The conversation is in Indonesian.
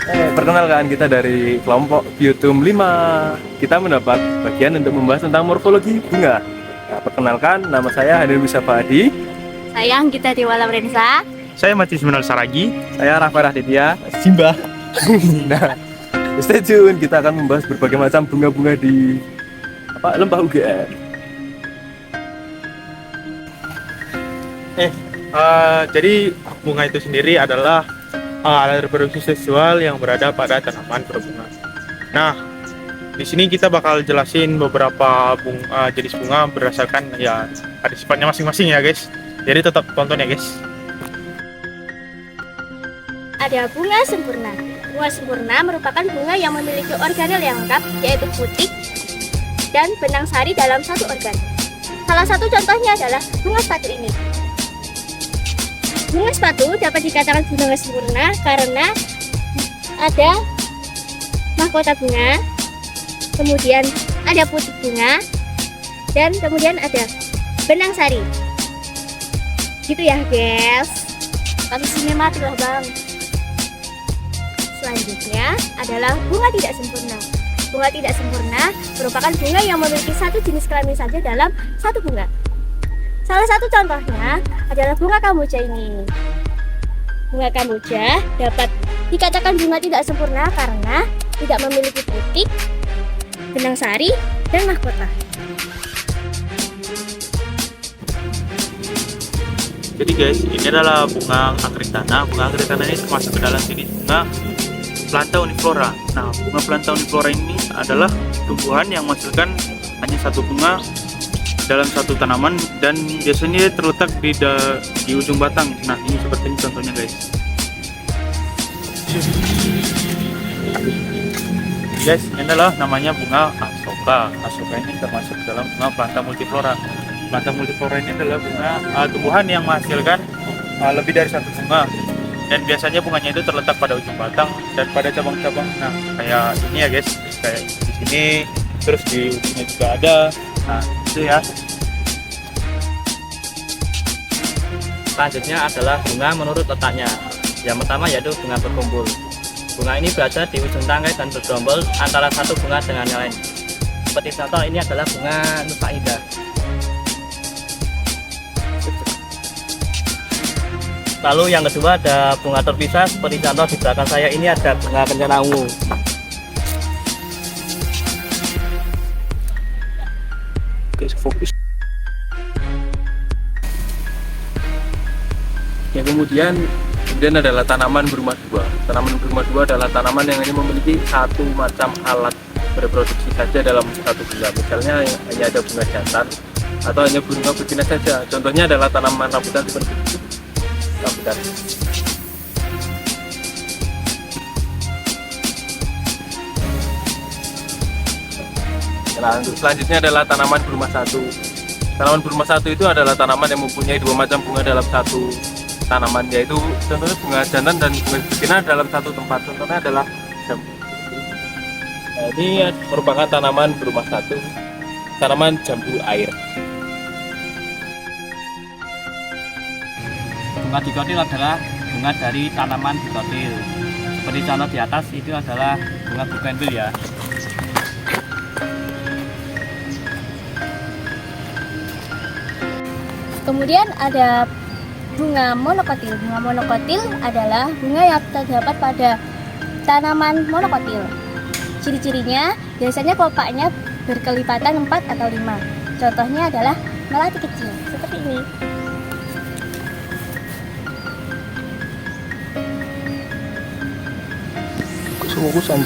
Perkenalkan, kita dari kelompok Biotum 5. Kita mendapat bagian untuk membahas tentang morfologi bunga. Nah, perkenalkan, nama saya Hadir Musafa Adi. Saya Anggita Dewa Laurensa. Saya Matius Munal Saragi. Saya Rafa Raditya Simba. Nah, stay tune, kita akan membahas berbagai macam bunga-bunga di Lembah UGM. Jadi bunga itu sendiri adalah alat reproduksi seksual yang berada pada tanaman berbunga. Nah, di sini kita bakal jelasin beberapa jenis bunga berdasarkan ya ada sifatnya masing-masing ya guys. Jadi tetap tonton ya guys. Ada bunga sempurna. Bunga sempurna merupakan bunga yang memiliki organel yang lengkap, yaitu putik dan benang sari dalam satu organ. Salah satu contohnya adalah bunga sepatu ini. Bunga sepatu dapat dikatakan bunga sempurna karena ada mahkota bunga, kemudian ada putik bunga, dan kemudian ada benang sari. Gitu ya guys. Tapi sinematik loh bang. Selanjutnya adalah bunga tidak sempurna. Bunga tidak sempurna merupakan bunga yang memiliki satu jenis kelamin saja dalam satu bunga. Salah satu contohnya adalah bunga kamboja ini. Bunga kamboja dapat dikatakan bunga tidak sempurna karena tidak memiliki putik, benang sari, dan mahkota. Jadi guys, ini adalah bunga akritana. Bunga akritana ini termasuk ke dalam jenis bunga planta uniflora. Nah, bunga planta uniflora ini adalah tumbuhan yang menghasilkan hanya satu bunga dalam satu tanaman dan biasanya terletak di ujung batang. Nah, ini seperti ini contohnya guys. Guys, ini adalah namanya bunga asoka. Asoka ini termasuk dalam bunga planta multiflora. Planta multiflora ini adalah bunga tumbuhan yang menghasilkan lebih dari satu bunga. Dan biasanya bunganya itu terletak pada ujung batang dan pada cabang-cabang. Nah, kayak ini ya guys, kayak di sini, terus di ujungnya juga ada. Nah, itu ya. Selanjutnya adalah bunga menurut letaknya. Yang pertama yaitu bunga berkumpul. Bunga ini berada di ujung tangkai dan bergerombol antara satu bunga dengan yang lain. Seperti contoh ini adalah bunga Nusa Indah. Lalu yang kedua ada bunga terpisah, seperti contoh di belakang saya ini ada bunga kencana ungu. Guys, fokus. Ya, kemudian adalah tanaman berumah dua. Tanaman berumah dua adalah tanaman yang hanya memiliki satu macam alat reproduksi saja dalam satu bunga. Misalnya hanya ada bunga jantan atau hanya bunga betina saja. Contohnya adalah tanaman rambutan seperti itu. Rambutan. Nah, untuk selanjutnya adalah tanaman berumah satu. Tanaman berumah satu itu adalah tanaman yang mempunyai dua macam bunga dalam satu tanaman, yaitu contohnya bunga jantan dan bunga betina dalam satu tempat. Contohnya adalah jambu. Nah, ini merupakan tanaman berumah satu, tanaman jambu air. Bunga dikotil adalah bunga dari tanaman dikotil. Seperti contoh di atas itu adalah bunga bugenvil ya. Kemudian ada bunga monokotil. Bunga monokotil adalah bunga yang terdapat pada tanaman monokotil. Ciri-cirinya biasanya kelopaknya berkelipatan 4 atau 5. Contohnya adalah melati kecil, seperti ini. Kusan.